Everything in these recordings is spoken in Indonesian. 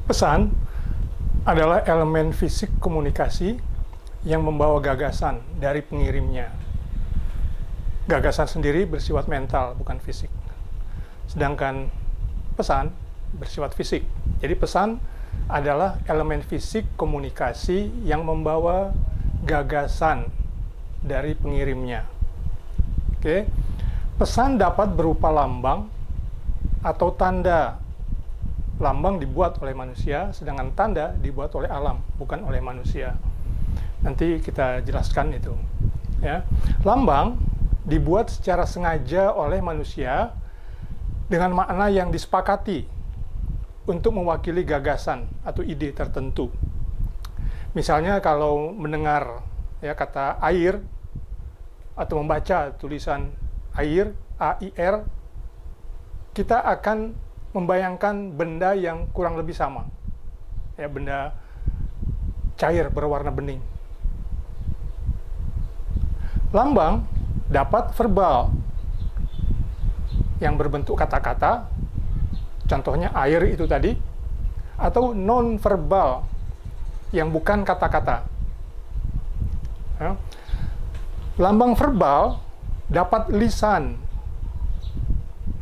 Pesan adalah elemen fisik komunikasi yang membawa gagasan dari pengirimnya. Gagasan sendiri bersifat mental, bukan fisik. Sedangkan pesan bersifat fisik. Jadi pesan adalah elemen fisik komunikasi yang membawa gagasan dari pengirimnya. Oke. Pesan dapat berupa lambang atau tanda. Lambang dibuat oleh manusia, sedangkan tanda dibuat oleh alam, bukan oleh manusia. Nanti kita jelaskan itu. Ya. Lambang dibuat secara sengaja oleh manusia dengan makna yang disepakati untuk mewakili gagasan atau ide tertentu. Misalnya kalau mendengar ya kata air atau membaca tulisan air, AIR, kita akan membayangkan benda yang kurang lebih sama. Ya, benda cair berwarna bening. Lambang dapat verbal yang berbentuk kata-kata, contohnya air itu tadi, atau non-verbal yang bukan kata-kata. Ya. Lambang verbal dapat lisan,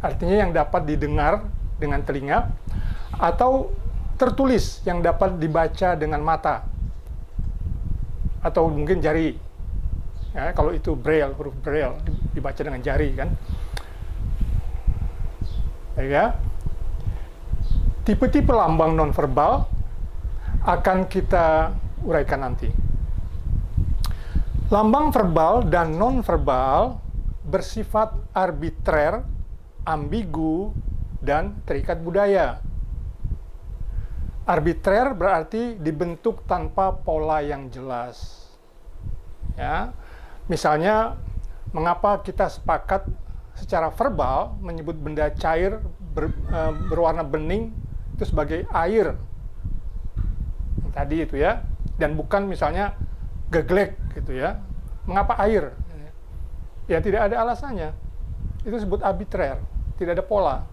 artinya yang dapat didengar dengan telinga, atau tertulis yang dapat dibaca dengan mata, atau mungkin jari. Ya, kalau itu braille, huruf braille dibaca dengan jari kan. Ya. Tipe-tipe lambang nonverbal akan kita uraikan nanti. Lambang verbal dan nonverbal bersifat arbitrer, ambigu, dan terikat budaya. Arbitrer berarti dibentuk tanpa pola yang jelas. Ya. Misalnya, mengapa kita sepakat secara verbal menyebut benda cair berwarna bening itu sebagai air. Tadi itu ya, dan bukan misalnya geglek gitu ya. Mengapa air? Ya tidak ada alasannya. Itu disebut arbitrer, tidak ada pola.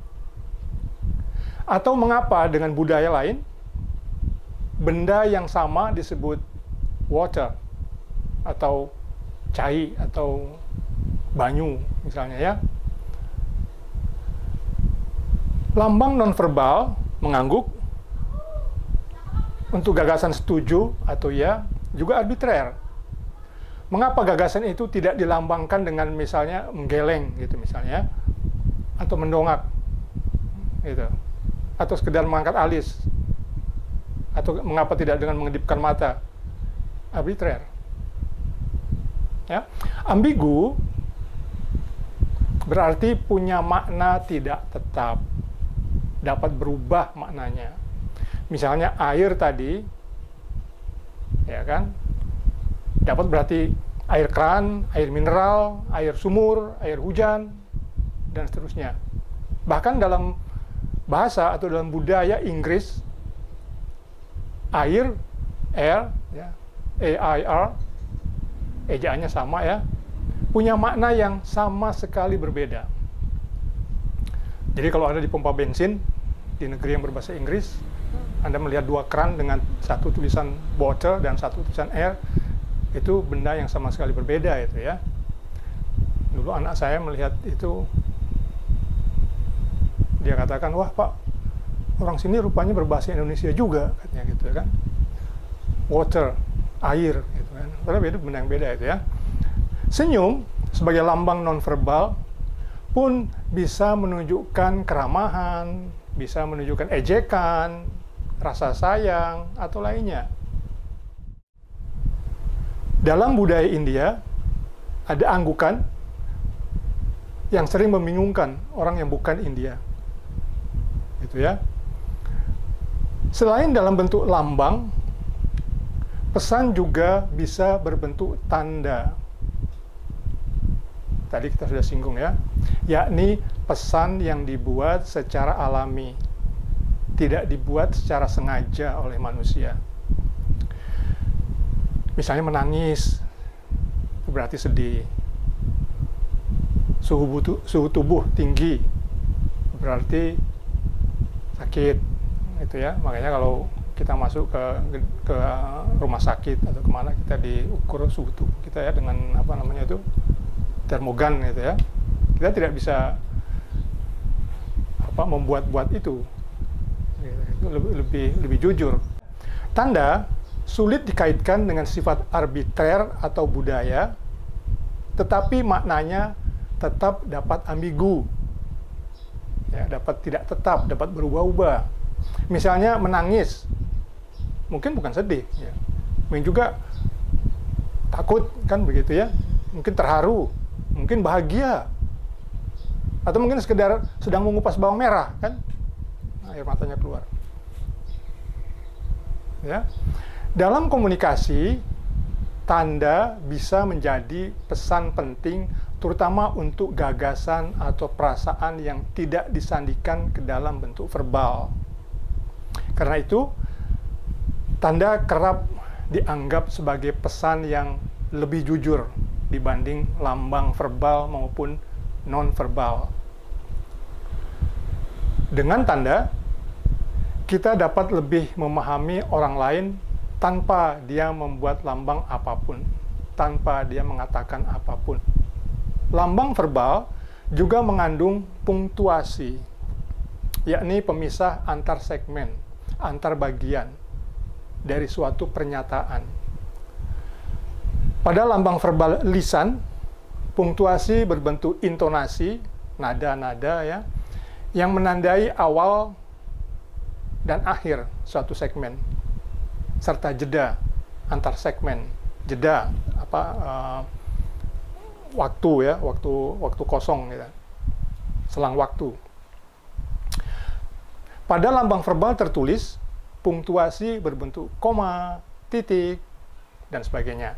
Atau mengapa dengan budaya lain benda yang sama disebut water atau cai atau banyu misalnya ya. Lambang nonverbal mengangguk untuk gagasan setuju atau ya juga arbitrer. Mengapa gagasan itu tidak dilambangkan dengan misalnya menggeleng gitu misalnya, atau mendongak gitu, atau sekedar mengangkat alis, atau mengapa tidak dengan mengedipkan mata? Arbitrer. Ya. Ambigu berarti punya makna tidak tetap, dapat berubah maknanya. Misalnya air tadi, ya kan, dapat berarti air keran, air mineral, air sumur, air hujan, dan seterusnya. Bahkan dalam bahasa atau dalam budaya Inggris, air, air, ya, A-I-R, ejaannya sama ya, punya makna yang sama sekali berbeda. Jadi kalau Anda di pompa bensin di negeri yang berbahasa Inggris, Anda melihat dua keran dengan satu tulisan water dan satu tulisan air, itu benda yang sama sekali berbeda itu ya. Dulu anak saya melihat itu, dia katakan, wah Pak, orang sini rupanya berbahasa Indonesia juga, katanya gitu kan. Water, air, gitu kan. Padahal beda, benda yang beda itu ya. Senyum sebagai lambang nonverbal pun bisa menunjukkan keramahan, bisa menunjukkan ejekan, rasa sayang, atau lainnya. Dalam budaya India, ada anggukan yang sering membingungkan orang yang bukan India. Gitu ya. Selain dalam bentuk lambang, pesan juga bisa berbentuk tanda. Tadi kita sudah singgung ya, yakni pesan yang dibuat secara alami, tidak dibuat secara sengaja oleh manusia. Misalnya menangis, berarti sedih. Suhu tubuh tinggi, berarti sakit. itu ya. Makanya kalau kita masuk ke rumah sakit atau kemana, kita diukur suhu tubuh kita ya dengan apa namanya itu, termogan gitu ya. Kita tidak bisa membuat-buat itu. Itu lebih jujur. Tanda sulit dikaitkan dengan sifat arbitrer atau budaya, tetapi maknanya tetap dapat ambigu. Ya, dapat tidak tetap, dapat berubah-ubah. Misalnya menangis, mungkin bukan sedih, ya. Mungkin juga takut, kan begitu ya. Mungkin terharu, mungkin bahagia, atau mungkin sekedar sedang mengupas bawang merah, kan, air matanya keluar. Ya, dalam komunikasi, tanda bisa menjadi pesan penting, terutama untuk gagasan atau perasaan yang tidak disandikan ke dalam bentuk verbal. Karena itu, tanda kerap dianggap sebagai pesan yang lebih jujur dibanding lambang verbal maupun non-verbal. Dengan tanda, kita dapat lebih memahami orang lain tanpa dia membuat lambang apapun, tanpa dia mengatakan apapun. Lambang verbal juga mengandung punktuasi, yakni pemisah antar segmen, antar bagian dari suatu pernyataan. Pada lambang verbal lisan, punktuasi berbentuk intonasi, nada-nada ya, yang menandai awal dan akhir suatu segmen, serta jeda antar segmen, jeda waktu ya, waktu kosong gitu, selang waktu. Pada lambang verbal tertulis, punktuasi berbentuk koma, titik, dan sebagainya.